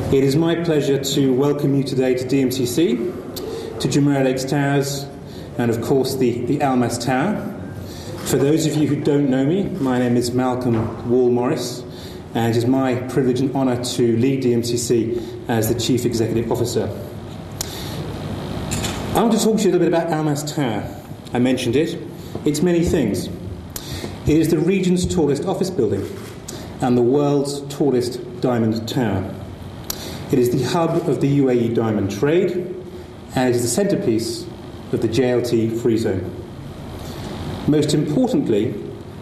It is my pleasure to welcome you today to DMCC, to Jumeirah Lakes Towers, and of course the Almas Tower. For those of you who don't know me, my name is Malcolm Wall-Morris, and it is my privilege and honour to lead DMCC as the Chief Executive Officer. I want to talk to you a little bit about Almas Tower. I mentioned it. It's many things. It is the region's tallest office building and the world's tallest diamond tower. It is the hub of the UAE diamond trade, and it is the centrepiece of the JLT free zone. Most importantly,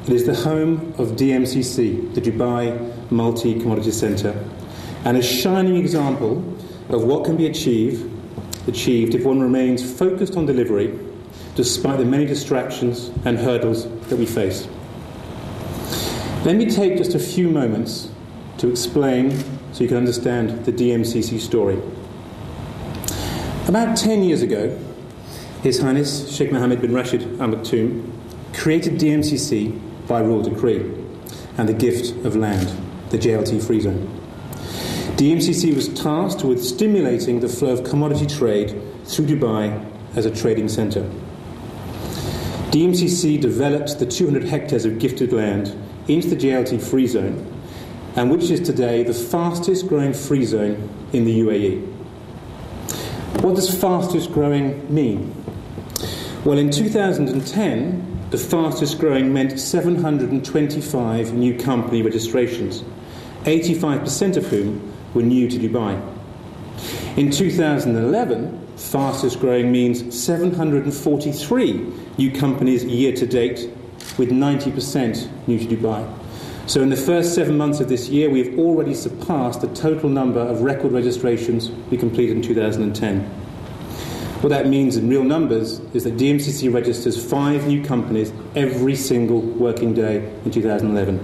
it is the home of DMCC, the Dubai Multi-Commodity Centre, and a shining example of what can be achieved if one remains focused on delivery, despite the many distractions and hurdles that we face. Let me take just a few moments to explain so you can understand the DMCC story. About 10 years ago, His Highness Sheikh Mohammed bin Rashid Al Maktoum created DMCC by royal decree and the gift of land, the JLT free zone. DMCC was tasked with stimulating the flow of commodity trade through Dubai as a trading centre. DMCC developed the 200 hectares of gifted land into the JLT free zone, and which is today the fastest growing free zone in the UAE. What does fastest growing mean? Well, in 2010, the fastest growing meant 725 new company registrations, 85% of whom were new to Dubai. In 2011, fastest growing means 743 new companies year to date, with 90% new to Dubai. So in the first 7 months of this year, we've already surpassed the total number of record registrations we completed in 2010. What that means in real numbers is that DMCC registers 5 new companies every single working day in 2011.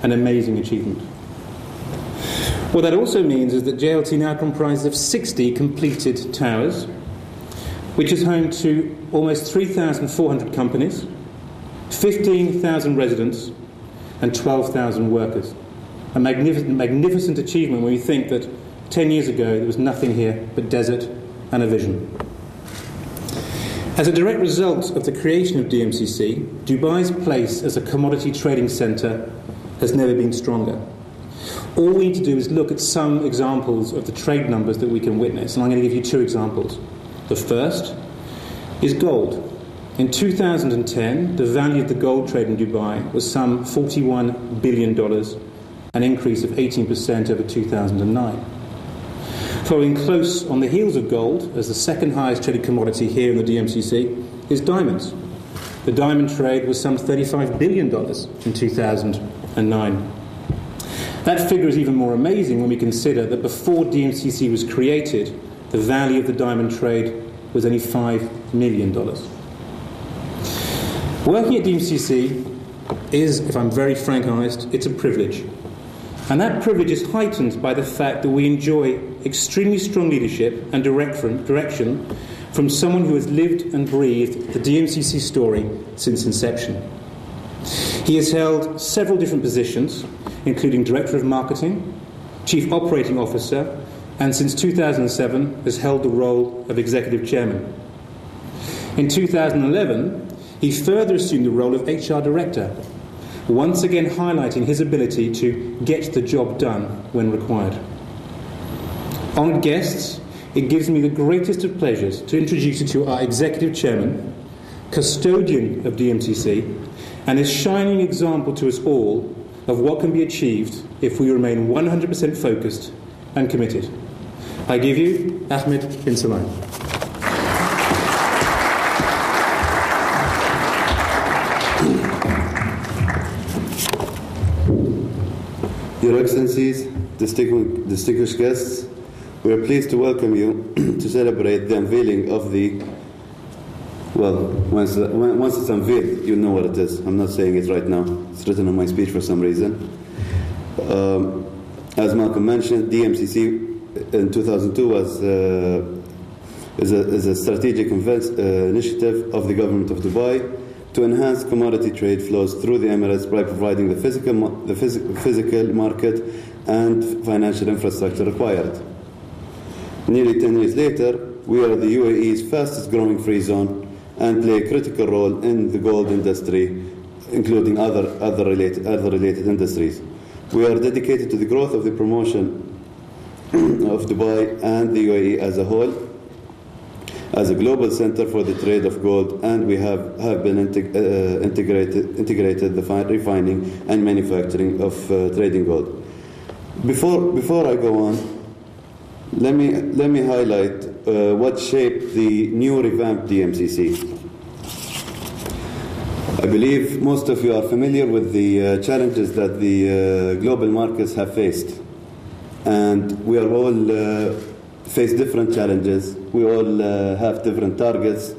An amazing achievement. What that also means is that JLT now comprises of 60 completed towers, which is home to almost 3,400 companies, 15,000 residents, and 12,000 workers. A magnificent achievement when we think that 10 years ago there was nothing here but desert and a vision. As a direct result of the creation of DMCC, Dubai's place as a commodity trading centre has never been stronger. All we need to do is look at some examples of the trade numbers that we can witness, and I'm going to give you 2 examples. The first is gold. In 2010, the value of the gold trade in Dubai was some $41 billion, an increase of 18% over 2009. Following close on the heels of gold as the second highest traded commodity here in the DMCC is diamonds. The diamond trade was some $35 billion in 2009. That figure is even more amazing when we consider that before DMCC was created, the value of the diamond trade was only $5 million. Working at DMCC is, if I'm very frank and honest, it's a privilege. And that privilege is heightened by the fact that we enjoy extremely strong leadership and direction from someone who has lived and breathed the DMCC story since inception. He has held several different positions, including Director of Marketing, Chief Operating Officer, and since 2007 has held the role of Executive Chairman. In 2011, he further assumed the role of HR Director, once again highlighting his ability to get the job done when required. Honoured guests, it gives me the greatest of pleasures to introduce you to our Executive Chairman, custodian of DMCC, and a shining example to us all of what can be achieved if we remain 100% focused and committed. I give you Ahmed bin Salman. Your Excellencies, distinguished guests, we are pleased to welcome you to celebrate the unveiling of the, well, once it's unveiled, you know what it is. I'm not saying it right now. It's written on my speech for some reason. As Malcolm mentioned, DMCC in 2002 is a strategic initiative of the government of Dubai to enhance commodity trade flows through the Emirates by providing the physical market and financial infrastructure required. Nearly 10 years later, we are the UAE's fastest growing free zone and play a critical role in the gold industry, including other related industries. We are dedicated to the growth of the promotion of Dubai and the UAE as a whole, as a global center for the trade of gold, and we have been integrated the refining and manufacturing of trading gold. Before I go on, let me highlight what shaped the new revamped DMCC. I believe most of you are familiar with the challenges that the global markets have faced, and we are all face different challenges. We all have different targets,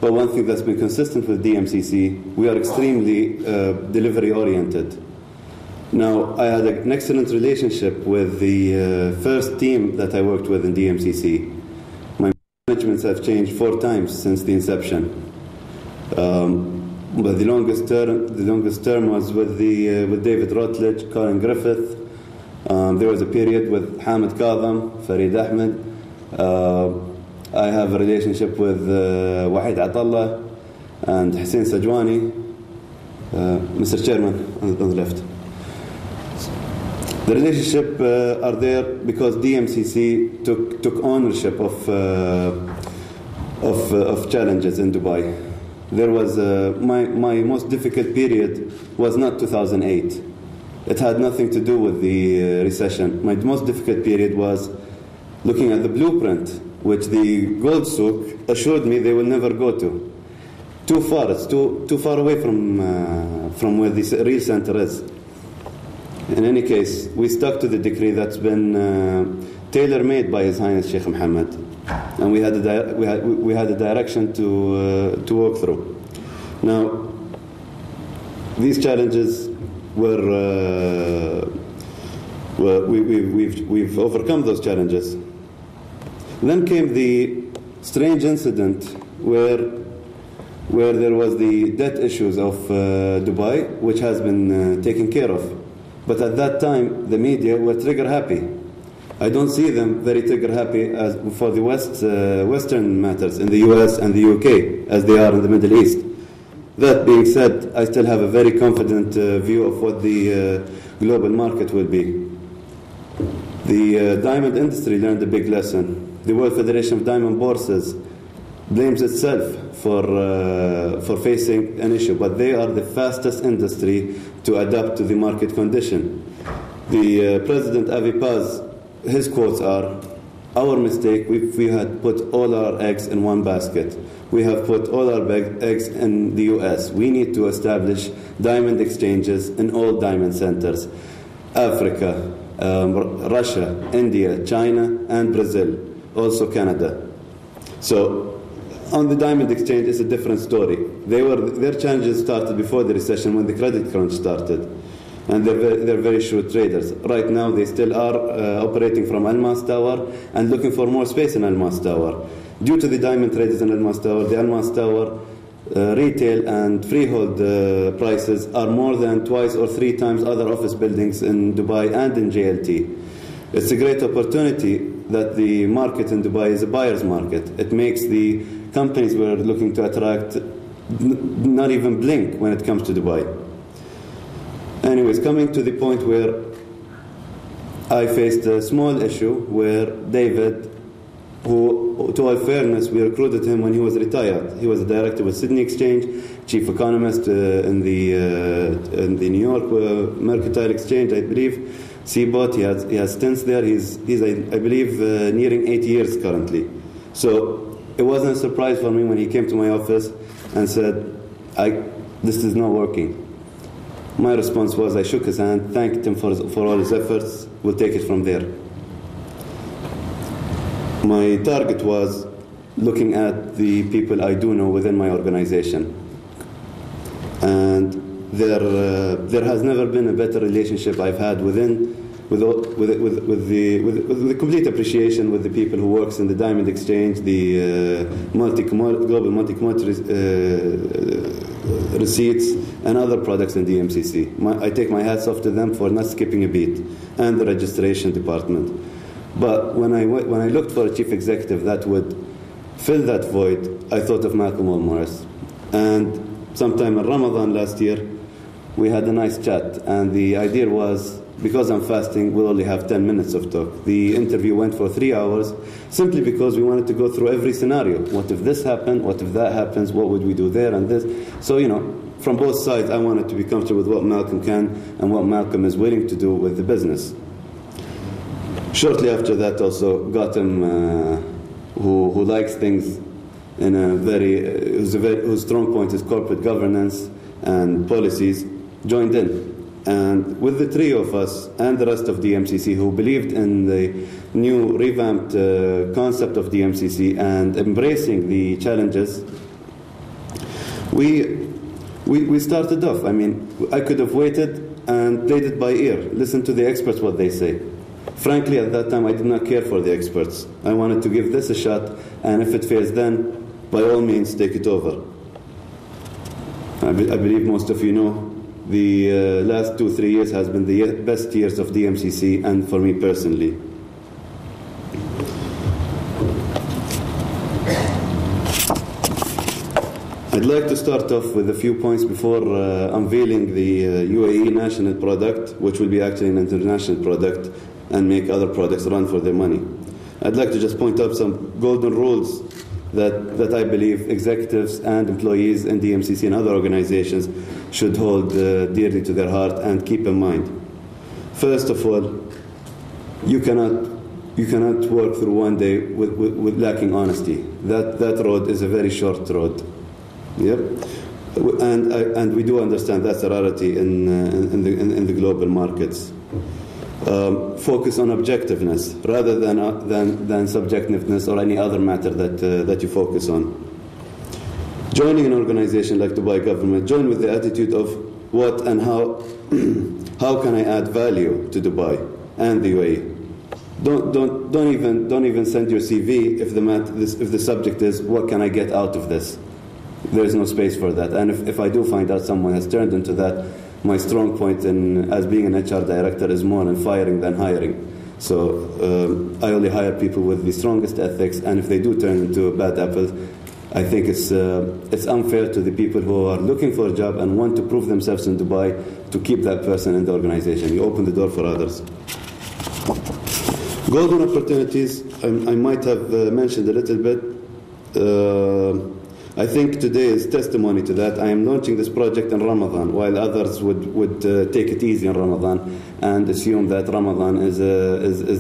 but one thing that's been consistent with DMCC, we are extremely delivery oriented. Now, I had an excellent relationship with the first team that I worked with in DMCC. My managements have changed 4 times since the inception. But the longest term was with David Rutledge, Colin Griffith. There was a period with Hamid Kadham, Farid Ahmed. I have a relationship with Wahid Atallah and Hussein Sajwani. Mr. Chairman, on the left. The relationship are there because DMCC took ownership of challenges in Dubai. There was my most difficult period was not 2008. It had nothing to do with the recession. My most difficult period was looking at the blueprint, which the gold souk assured me they will never go to. Too far. It's too far away from where the real center is. In any case, we stuck to the decree that's been tailor-made by His Highness Sheikh Mohammed, and we had a direction to work through. Now, these challenges we've overcome those challenges. Then came the strange incident where there was the debt issues of Dubai, which has been taken care of. But at that time, the media were trigger happy. I don't see them very trigger happy as for the Western matters in the US and the UK as they are in the Middle East. That being said, I still have a very confident view of what the global market will be. The diamond industry learned a big lesson. The World Federation of Diamond Bourses blames itself for facing an issue, but they are the fastest industry to adapt to the market condition. The President Avi Paz, his quotes are, "Our mistake, we had put all our eggs in one basket. We have put all our eggs in the US. We need to establish diamond exchanges in all diamond centers. Africa, Russia, India, China, and Brazil, also Canada." So, on the diamond exchange, it's a different story. Their challenges started before the recession when the credit crunch started. And they're very shrewd traders. Right now, they still are operating from Almas Tower and looking for more space in Almas Tower. Due to the diamond traders in Almas Tower, the Almas Tower retail and freehold prices are more than 2 or 3 times other office buildings in Dubai and in JLT. It's a great opportunity that the market in Dubai is a buyer's market. It makes the companies we're looking to attract not even blink when it comes to Dubai. Anyways, coming to the point where I faced a small issue where David, who, to all fairness, we recruited him when he was retired. He was a director with Sydney Exchange, chief economist in the New York Mercantile Exchange, I believe. CBOT, he has stints there. He's I believe, nearing 8 years currently. So it wasn't a surprise for me when he came to my office and said, "This is not working." My response was, I shook his hand, thanked him for all his efforts. We'll take it from there. My target was looking at the people I do know within my organization. And there has never been a better relationship I've had with the complete appreciation with the people who works in the Diamond Exchange, the global multi-commodity receipts, and other products in DMCC. I take my hats off to them for not skipping a beat, and the registration department. But when I looked for a chief executive that would fill that void, I thought of Malcolm Morris. And sometime in Ramadan last year, we had a nice chat, and the idea was, because I'm fasting, we'll only have 10 minutes of talk. The interview went for 3 hours, simply because we wanted to go through every scenario. What if this happened? What if that happens? What would we do there and this? So, from both sides, I wanted to be comfortable with what Malcolm can and what Malcolm is willing to do with the business. Shortly after that, also, Gautam, who likes things in a whose strong point is corporate governance and policies, joined in. And with the three of us and the rest of DMCC who believed in the new revamped concept of DMCC and embracing the challenges, we started off. I mean, I could have waited and played it by ear, listened to the experts what they say. Frankly, at that time, I did not care for the experts. I wanted to give this a shot, and if it fails then, by all means, take it over. I believe most of you know the last 2-3 years has been the best years of DMCC and for me personally. I'd like to start off with a few points before unveiling the UAE national product, which will be actually an international product and make other products run for their money. I'd like to just point out some golden rules that I believe executives and employees in DMCC and other organizations should hold dearly to their heart and keep in mind. First of all, you cannot work through one day with lacking honesty. That road is a very short road. Yep. And we do understand that's a rarity in the global markets. Focus on objectiveness rather than subjectiveness or any other matter that you focus on. Joining an organization like Dubai government, join with the attitude of what and how can I add value to Dubai and the UAE. Don't even send your CV if the subject is what can I get out of this. There is no space for that. And if I do find out someone has turned into that, my strong point as being an HR director is more in firing than hiring. So I only hire people with the strongest ethics, and if they do turn into bad apples, I think it's unfair to the people who are looking for a job and want to prove themselves in Dubai to keep that person in the organization. You open the door for others. Golden opportunities, I might have mentioned a little bit. I think today is testimony to that. I am launching this project in Ramadan, while others would take it easy in Ramadan and assume that Ramadan is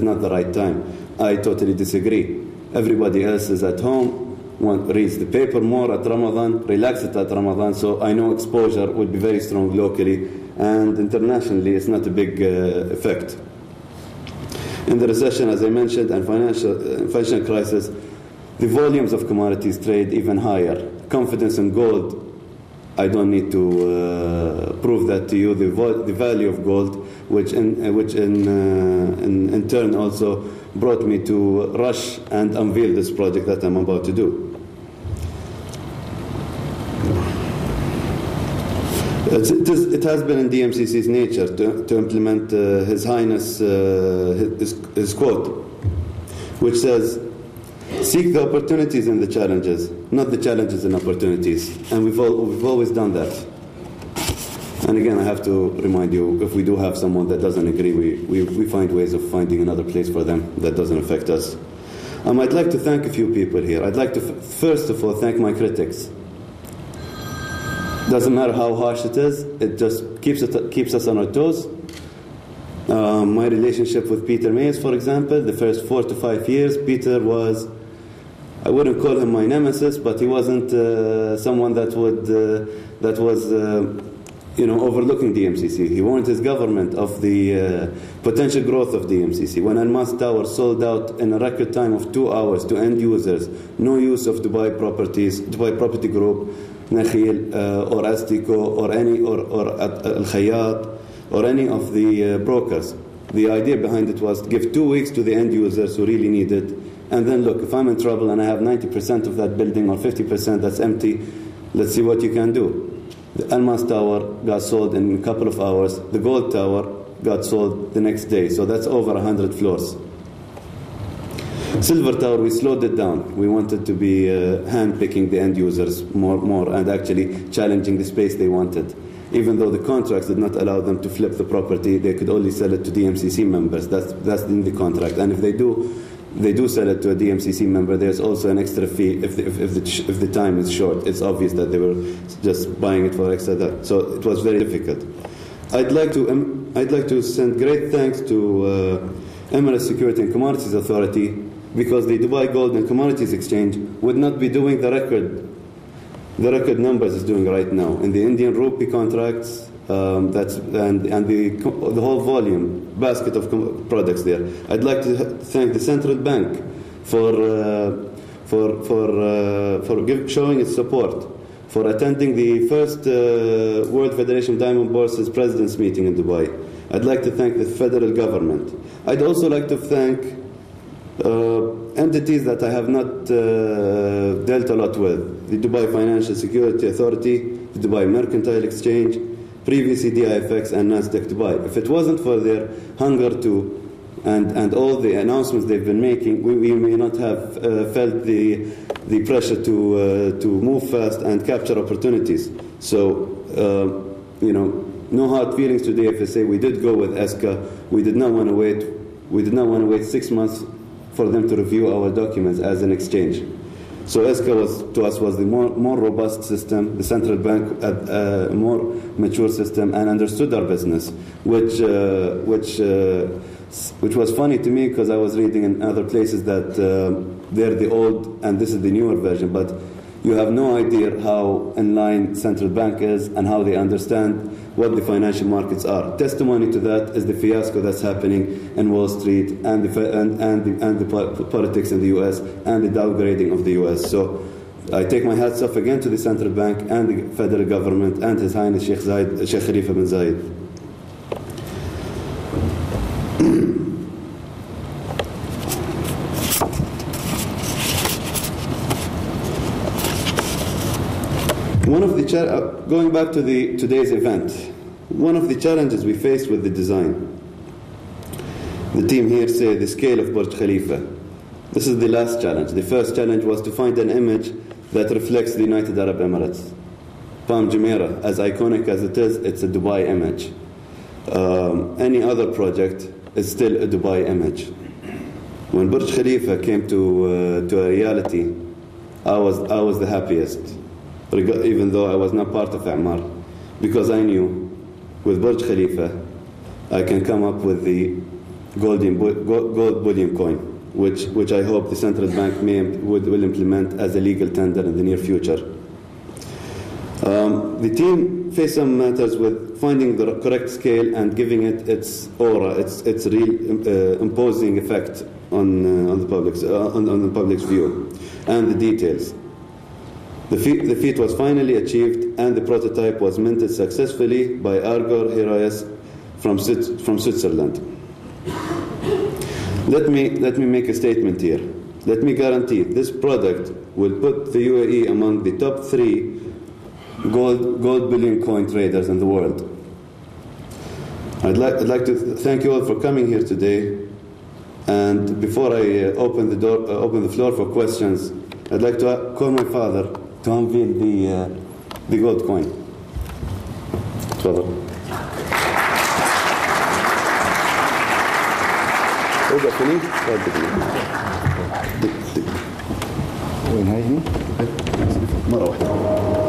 not the right time. I totally disagree. Everybody else is at home, reads the paper more at Ramadan, relaxes at Ramadan, so I know exposure would be very strong locally, and internationally it's not a big effect. In the recession, as I mentioned, and financial crisis, the volumes of commodities trade even higher. Confidence in gold, I don't need to prove that to you. The value of gold, which in turn also brought me to rush and unveil this project that I'm about to do. It has been in DMCC's nature to implement His Highness his quote, which says, "Seek the opportunities in the challenges, not the challenges and opportunities." And we've always done that. And again, I have to remind you, if we do have someone that doesn't agree, we find ways of finding another place for them that doesn't affect us. I'd like to thank a few people here. I'd like to first of all thank my critics. Doesn't matter how harsh it is, it just keeps us on our toes. My relationship with Peter Mays, for example, the first 4 to 5 years, Peter was, I wouldn't call him my nemesis, but he wasn't someone that was overlooking DMCC. He warned his government of the potential growth of DMCC. When Almas Tower sold out in a record time of 2 hours to end users, no use of Dubai Properties, Dubai Property Group, Nakhil, or Astico, or Al Khayyat, or any of the brokers. The idea behind it was to give 2 weeks to the end users who really need it, and then look, if I'm in trouble and I have 90% of that building or 50% that's empty, let's see what you can do. The Almas Tower got sold in a couple of hours. The Gold Tower got sold the next day, so that's over 100 floors. Silver Tower, we slowed it down. We wanted to be hand-picking the end users more and actually challenging the space they wanted. Even though the contracts did not allow them to flip the property, they could only sell it to DMCC members. That's in the contract. And if they do sell it to a DMCC member, there's also an extra fee if the time is short. It's obvious that they were just buying it for extra that. So it was very difficult. I'd like to send great thanks to Emirates Security and Commodities Authority, because the Dubai Gold and Commodities Exchange would not be doing the record numbers it's doing right now in the Indian rupee contracts, and the whole volume basket of products there. I'd like to thank the central bank for showing its support, for attending the first World Federation of Diamond Bourses President's meeting in Dubai. I'd like to thank the federal government. I'd also like to thank entities that I have not dealt a lot with: the Dubai Financial Security Authority, the Dubai Mercantile Exchange, previously DIFX and Nasdaq Dubai. If it wasn't for their hunger to and all the announcements they've been making, we may not have felt the pressure to move fast and capture opportunities. So, no hard feelings to the FSA. We did go with ESCA. We did not want to wait. We did not want to wait 6 months for them to review our documents as an exchange. So ESCA to us was the more robust system. The central bank had a more mature system and understood our business, which was funny to me, because I was reading in other places that they're the old and this is the newer version, but you have no idea how in line central bank is and how they understand what the financial markets are. Testimony to that is the fiasco that's happening in Wall Street and the politics in the US and the downgrading of the US. So I take my hats off again to the central bank and the federal government and His Highness Sheikh Khalifa bin Zayed. Going back to today's event, one of the challenges we faced with the design, the team here say the scale of Burj Khalifa. This is the last challenge. The first challenge was to find an image that reflects the United Arab Emirates. Palm Jumeirah, as iconic as it is, it's a Dubai image. Any other project is still a Dubai image. When Burj Khalifa came to a reality, I was the happiest, even though I was not part of A'mar, because I knew with Burj Khalifa I can come up with the gold bullion coin, which I hope the central bank will implement as a legal tender in the near future. The team faced some matters with finding the correct scale and giving it its aura, its real imposing effect on the public's view, and the details. The feat was finally achieved, and the prototype was minted successfully by Argor Heroes from Switzerland. Let me make a statement here. Let me guarantee this product will put the UAE among the top 3 gold bullion coin traders in the world. I'd like to thank you all for coming here today. And before I open the floor for questions, I'd like to call my father to unveil the gold coin. تفضل. ابدأ فيني. وين هاي هنا؟ مرة واحدة.